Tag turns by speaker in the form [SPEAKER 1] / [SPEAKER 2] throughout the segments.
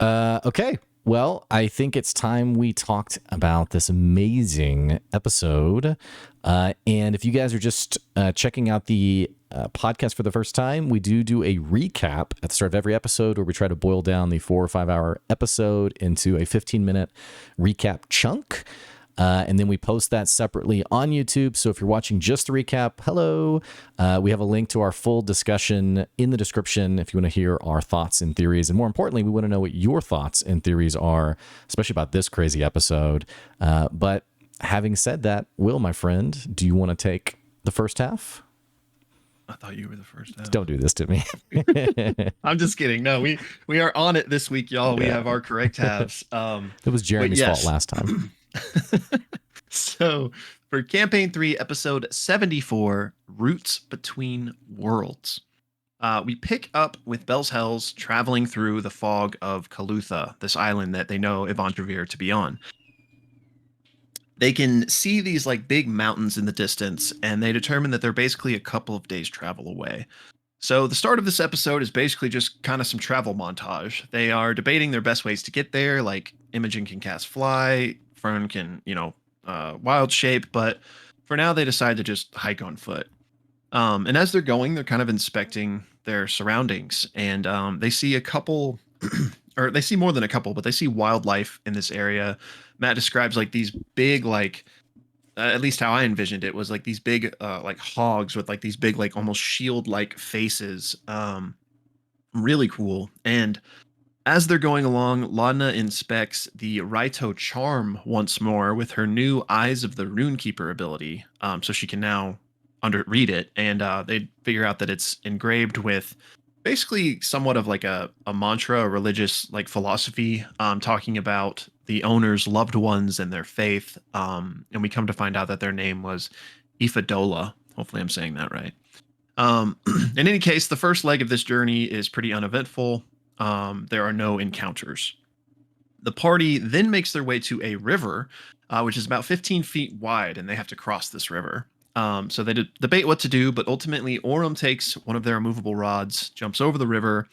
[SPEAKER 1] Okay. Well, I think it's time we talked about this amazing episode. And if you guys are just checking out the podcast for the first time, we do a recap at the start of every episode where we try to boil down the 4 or 5 hour episode into a 15-minute recap chunk. And then we post that separately on YouTube. So if you're watching just the recap, hello. We have a link to our full discussion in the description if you want to hear our thoughts and theories. And more importantly, we want to know what your thoughts and theories are, especially about this crazy episode. But having said that, Will, my friend, do you want to take the first half?
[SPEAKER 2] I thought you were the first half.
[SPEAKER 1] Don't do this to me.
[SPEAKER 2] I'm just kidding. No, we are on it this week, y'all. We have our correct halves.
[SPEAKER 1] It was Jeremy's fault last time.
[SPEAKER 2] So for campaign 3, episode 74, Roots Between Worlds, we pick up with Bell's Hells traveling through the fog of Kalutha, this island that they know Avant-Traver to be on. They can see these like big mountains in the distance, and they determine that they're basically a couple of days travel away. So the start of this episode is basically just kind of some travel montage. They are debating their best ways to get there, like Imogen can cast fly, Fern can, wild shape, but for now they decide to just hike on foot. And as they're going, they're kind of inspecting their surroundings, and they see a couple, or they see more than a couple, but they see wildlife in this area. Matt describes like these big, like, at least how I envisioned it was like these big, like hogs with like these big, like almost shield-like faces. Really cool. And as they're going along, Laudna inspects the Raito charm once more with her new Eyes of the Runekeeper ability, so she can now read it, and they figure out that it's engraved with basically somewhat of like a mantra, a religious like philosophy, talking about the owner's loved ones and their faith. And we come to find out that their name was Ifadola. Hopefully I'm saying that right. In any case, the first leg of this journey is pretty uneventful. There are no encounters. The party then makes their way to a river, which is about 15 feet wide, and they have to cross this river. So they debate what to do, but ultimately Aurum takes one of their immovable rods, jumps over the river,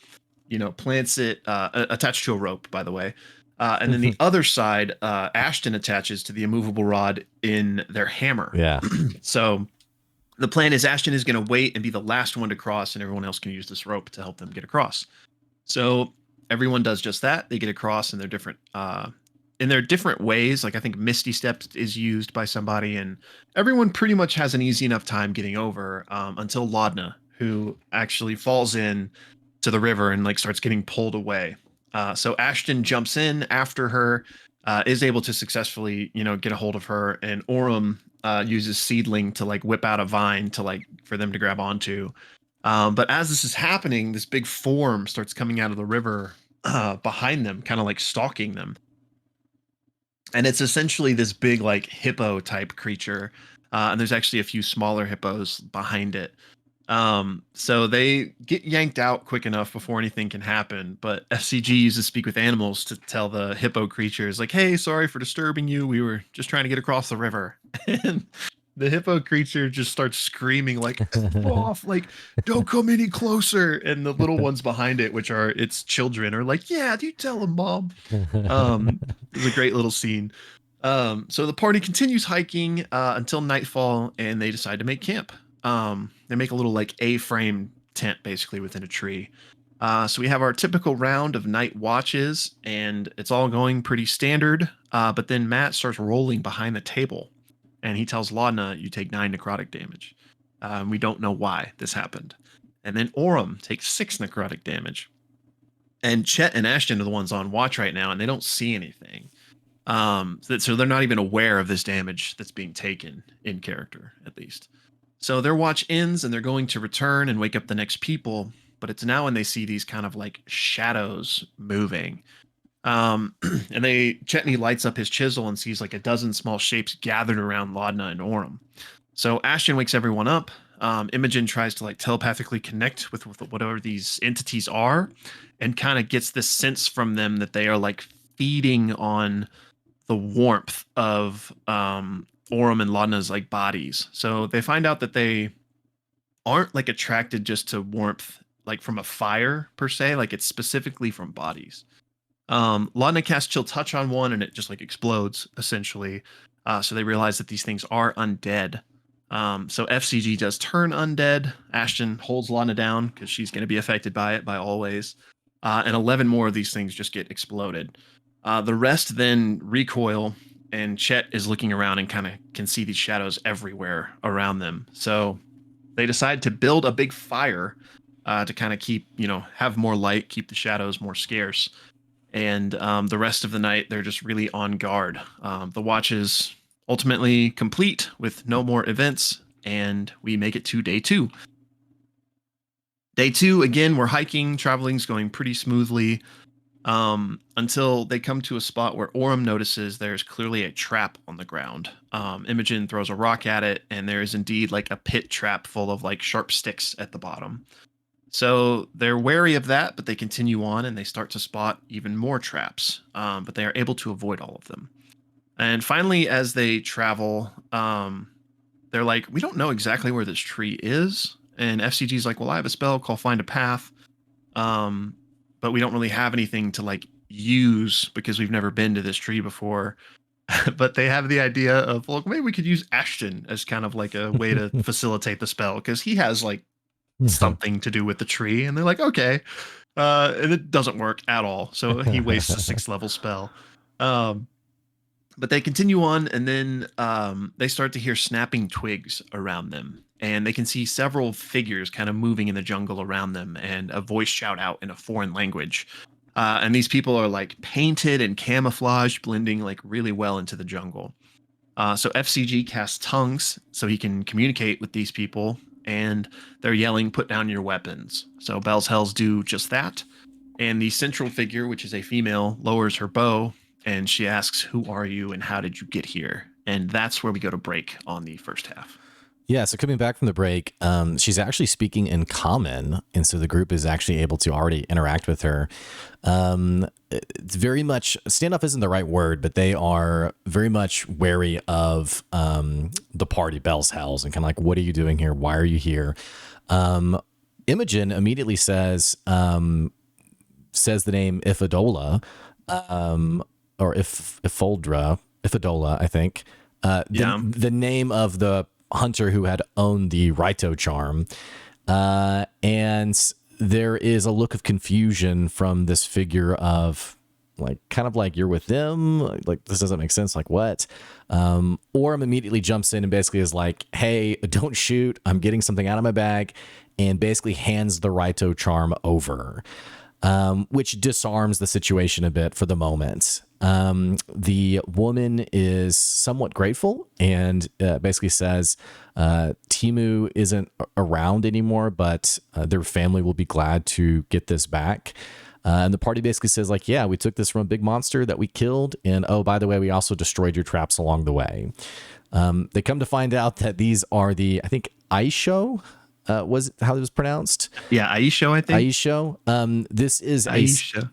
[SPEAKER 2] plants it, attached to a rope, by the way. And then the other side, Ashton attaches to the immovable rod in their hammer.
[SPEAKER 1] Yeah.
[SPEAKER 2] So the plan is Ashton is going to wait and be the last one to cross, and everyone else can use this rope to help them get across. So everyone does just that. They get across in their different ways. Like I think Misty Steps is used by somebody, and everyone pretty much has an easy enough time getting over until Laudna, who actually falls in to the river and like starts getting pulled away. So Ashton jumps in after her, is able to successfully, get a hold of her, and Aurum uses Seedling to like whip out a vine to like for them to grab onto. But as this is happening, this big form starts coming out of the river behind them, kind of like stalking them. And it's essentially this big like hippo type creature. And there's actually a few smaller hippos behind it. So they get yanked out quick enough before anything can happen. But FCG uses Speak with Animals to tell the hippo creatures like, hey, sorry for disturbing you. We were just trying to get across the river. And the hippo creature just starts screaming like, off, like, don't come any closer. And the little ones behind it, which are its children, are like, yeah, do you tell them, Mom? It's a great little scene. So the party continues hiking until nightfall, and they decide to make camp. They make a little like A-frame tent basically within a tree. So we have our typical round of night watches, and it's all going pretty standard. But then Matt starts rolling behind the table, and he tells Laudna, you take 9 necrotic damage. We don't know why this happened. And then Aurum takes 6 necrotic damage. And Chet and Ashton are the ones on watch right now, and they don't see anything. So they're not even aware of this damage that's being taken in character, at least. So their watch ends, and they're going to return and wake up the next people. But it's now when they see these kind of like shadows moving. And Chetney lights up his chisel and sees like a dozen small shapes gathered around Laudna and Aurum. So Ashton wakes everyone up. Imogen tries to like telepathically connect with whatever these entities are, and kind of gets this sense from them that they are like feeding on the warmth of Aurum and Laudna's like bodies. So they find out that they aren't like attracted just to warmth like from a fire per se, like it's specifically from bodies. Laudna casts Chill Touch on one, and it just like explodes essentially. So they realize that these things are undead. So FCG does turn undead. Ashton holds Laudna down because she's going to be affected by it by always. And 11 more of these things just get exploded. The rest then recoil, and Chet is looking around and kind of can see these shadows everywhere around them. So they decide to build a big fire to kind of keep, have more light, keep the shadows more scarce. And the rest of the night, they're just really on guard. The watch is ultimately complete with no more events, and we make it to day 2. Day 2, again, we're hiking, traveling's going pretty smoothly until they come to a spot where Orem notices there's clearly a trap on the ground. Imogen throws a rock at it, and there is indeed like a pit trap full of like sharp sticks at the bottom. So they're wary of that, but they continue on and they start to spot even more traps, but they are able to avoid all of them. And finally, as they travel, they're like, we don't know exactly where this tree is. And FCG's like, well, I have a spell called Find a Path, but we don't really have anything to like use because we've never been to this tree before. But they have the idea of, well, maybe we could use Ashton as kind of like a way to facilitate the spell because he has like something to do with the tree. And they're like, okay. And it doesn't work at all. So he wastes a 6th level spell. But they continue on, and then they start to hear snapping twigs around them. And they can see several figures kind of moving in the jungle around them, and a voice shout out in a foreign language. And these people are like painted and camouflaged, blending like really well into the jungle. So FCG casts tongues so he can communicate with these people, and they're yelling, put down your weapons. So Bell's Hells do just that. And the central figure, which is a female, lowers her bow, and she asks, who are you and how did you get here? And that's where we go to break on the first half.
[SPEAKER 1] Yeah, so coming back from the break, she's actually speaking in common, and so the group is actually able to already interact with her. It's very much, standoff isn't the right word, but they are very much wary of the party, Bell's Hells, and kind of like, what are you doing here? Why are you here? Imogen immediately says the name Ifadola, or Ifadola, I think. The name of the hunter who had owned the Raito charm. And there is a look of confusion from this figure of like, kind of like, you're with them. Like, this doesn't make sense. Like, what? Orem immediately jumps in and basically is like, hey, don't shoot. I'm getting something out of my bag, and basically hands the Raito charm over, which disarms the situation a bit for the moment. The woman is somewhat grateful and basically says Timu isn't around anymore, but their family will be glad to get this back. And the party basically says like, yeah, we took this from a big monster that we killed. And oh, by the way, we also destroyed your traps along the way. They come to find out that these are I think Aishah, was how it was pronounced.
[SPEAKER 2] Yeah. Aishah, I think.
[SPEAKER 1] Aishah. This is
[SPEAKER 2] Aishah.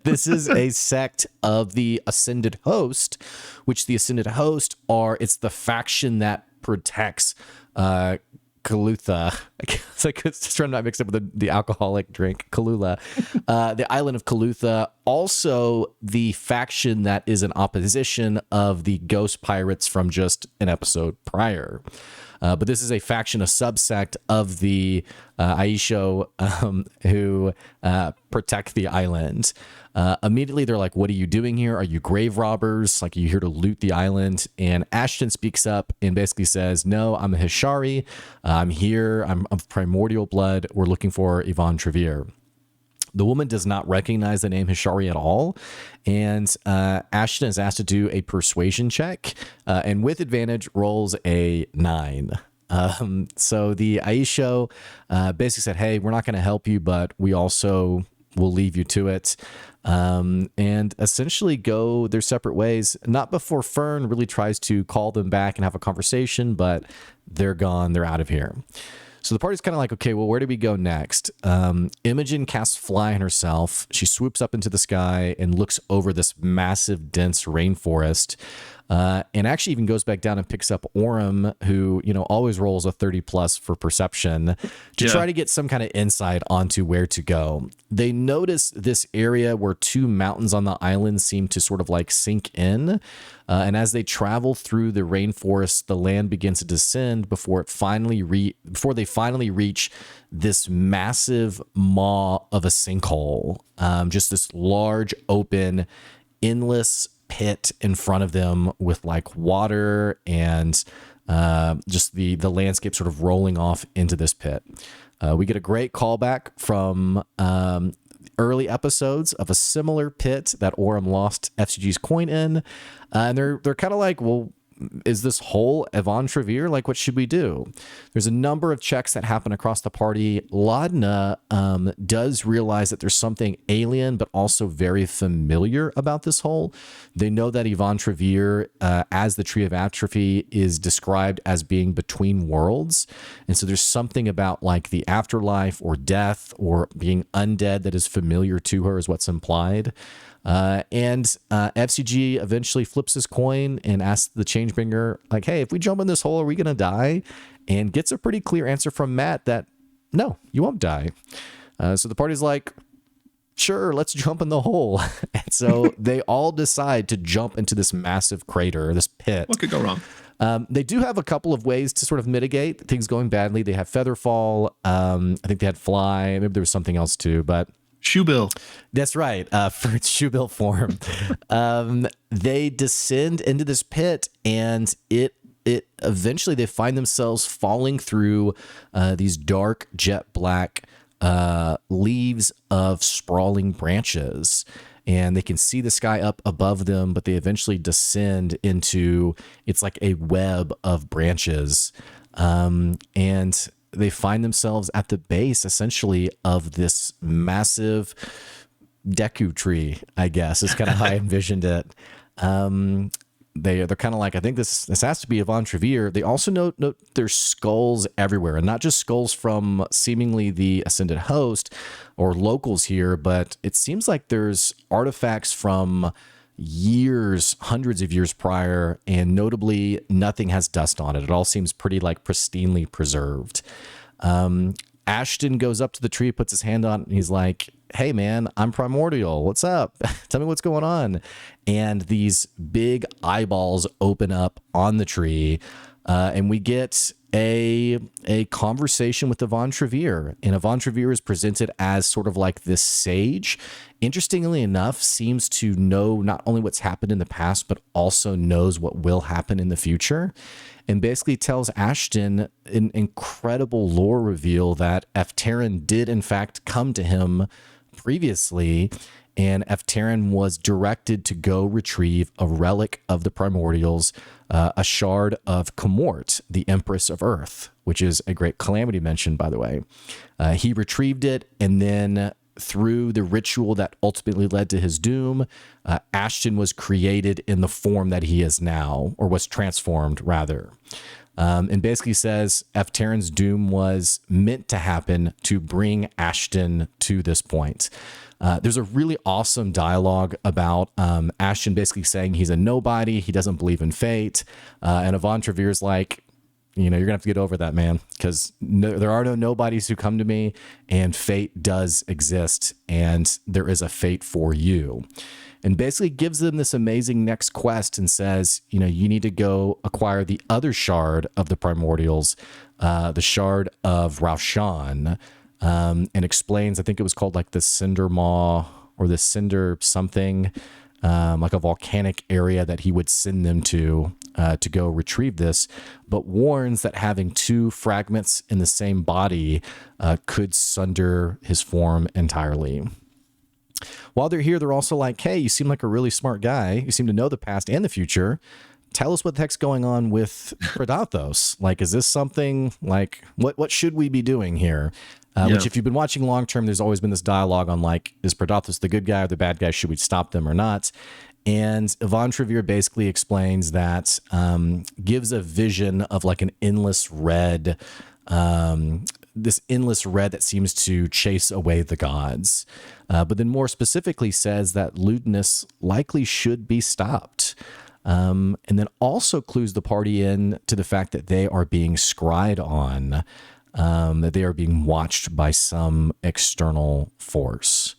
[SPEAKER 1] This is a sect of the Ascended Host, which the Ascended Host it's the faction that protects Kalutha. It's like, it's trying to not mix up with the alcoholic drink, Kalula. The island of Kalutha. Also, the faction that is in opposition of the ghost pirates from just an episode prior. But this is a faction, a subsect of the Aishah who protect the island. Immediately, they're like, what are you doing here? Are you grave robbers? Like, are you here to loot the island? And Ashton speaks up and basically says, no, I'm a Hishari. I'm here. I'm of primordial blood. We're looking for Avant-Traver. The woman does not recognize the name Hishari at all, and Ashton is asked to do a persuasion check, and with advantage rolls a 9. So the Aishah basically said, hey, we're not going to help you, but we also will leave you to it, and essentially go their separate ways. Not before Fern really tries to call them back and have a conversation, but they're gone. They're out of here. So the party's kind of like, okay, well, where do we go next? Imogen casts Fly on herself. She swoops up into the sky and looks over this massive, dense rainforest. and actually even goes back down and picks up Orem, who, always rolls a 30 plus for perception to try to get some kind of insight onto where to go. They notice this area where two mountains on the island seem to sort of like sink in. And as they travel through the rainforest, the land begins to descend before they finally reach this massive maw of a sinkhole. Just this large, open, endless pit in front of them with like water and just the landscape sort of rolling off into this pit. We get a great callback from early episodes of a similar pit that Orem lost FCG's coin in. And they're kind of like, well, is this whole Avant-Traver? Like, what should we do? There's a number of checks that happen across the party. Laudna does realize that there's something alien, but also very familiar about this hole. They know that Avant-Traver, as the Tree of Atrophy, is described as being between worlds. And so there's something about like the afterlife or death or being undead that is familiar to her is what's implied. And FCG eventually flips his coin and asks the Changebringer, like, hey, if we jump in this hole, are we going to die? And gets a pretty clear answer from Matt that, no, you won't die. So the party's like, sure, let's jump in the hole. And so they all decide to jump into this massive crater, this pit.
[SPEAKER 2] What could go wrong?
[SPEAKER 1] They do have a couple of ways to sort of mitigate things going badly. They have Featherfall. I think they had Fly. Maybe there was something else too, but
[SPEAKER 2] Shoebill.
[SPEAKER 1] That's right. For its shoebill form, they descend into this pit, and it eventually they find themselves falling through these dark jet black leaves of sprawling branches, and they can see the sky up above them, but they eventually descend into, it's like a web of branches, and they find themselves at the base, essentially, of this massive Deku tree, I guess, is kind of how I envisioned it. They're kind of like, I think this has to be Avant-Traver. They also note there's skulls everywhere, and not just skulls from seemingly the Ascended Host or locals here, but it seems like there's artifacts from years, hundreds of years prior, and notably nothing has dust on it. It all seems pretty like pristinely preserved. Ashton goes up to the tree, puts his hand on it, and he's like, hey man, I'm primordial. What's up? Tell me what's going on. And these big eyeballs open up on the tree, and we get a conversation with Avant-Traver. And Avant-Traver is presented as sort of like this sage. Interestingly enough, seems to know not only what's happened in the past, but also knows what will happen in the future. And basically tells Ashton an incredible lore reveal that Efterin did in fact come to him previously, and Efterin was directed to go retrieve a relic of the primordials, a shard of Comort, the Empress of Earth, which is a great calamity mention, by the way. He retrieved it, and then through the ritual that ultimately led to his doom, Ashton was created in the form that he is now, or was transformed, rather. And basically says Efterin's doom was meant to happen to bring Ashton to this point. There's a really awesome dialogue about Ashton basically saying he's a nobody, he doesn't believe in fate, and Avant-Traver's like, you're gonna have to get over that, man, because there are no nobodies who come to me, and fate does exist, and there is a fate for you. And basically gives them this amazing next quest and says, you need to go acquire the other shard of the primordials, the shard of Raushan, and explains, I think it was called like the Cinder Maw or the Cinder something, like a volcanic area that he would send them to go retrieve this, but warns that having two fragments in the same body could sunder his form entirely. While they're here, they're also like, hey, you seem like a really smart guy. You seem to know the past and the future. Tell us what the heck's going on with Predathos. Like, is this something like, what should we be doing here? Which, if you've been watching long term, there's always been this dialogue on like, is Predathos the good guy or the bad guy? Should we stop them or not? And Avant-Traver basically explains that, gives a vision of like an endless red, this endless red that seems to chase away the gods. But then more specifically says that lewdness likely should be stopped. and then also clues the party in to the fact that they are being scryed on, that they are being watched by some external force.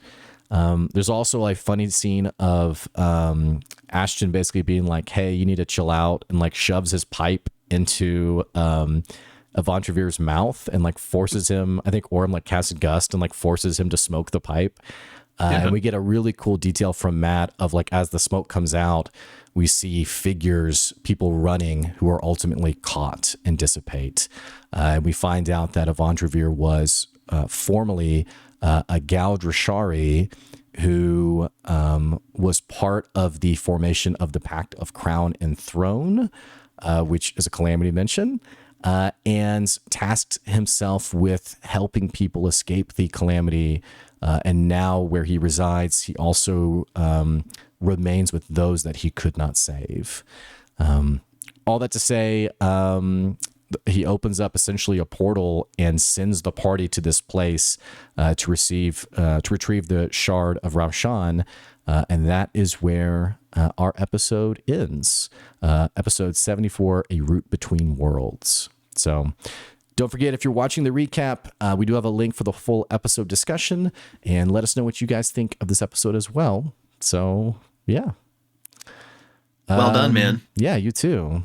[SPEAKER 1] There's also a funny scene of Ashton basically being like, hey, you need to chill out, and like shoves his pipe into Avant-Traver's mouth and like forces him, I think Orm like casts a gust and like forces him to smoke the pipe. And we get a really cool detail from Matt of like, as the smoke comes out, we see figures, people running who are ultimately caught and dissipate. And we find out that Avant-Traver was formerly a Galdrishari who was part of the formation of the Pact of Crown and Throne, which is a Calamity mention. And tasked himself with helping people escape the Calamity. And now where he resides, he also remains with those that he could not save. All that to say, he opens up essentially a portal and sends the party to this place to retrieve the shard of Raushan. And that is where our episode ends. Episode 74, A Route Between Worlds. So don't forget, if you're watching the recap, we do have a link for the full episode discussion, and let us know what you guys think of this episode as well. So, yeah.
[SPEAKER 2] Well done, man.
[SPEAKER 1] Yeah, you too.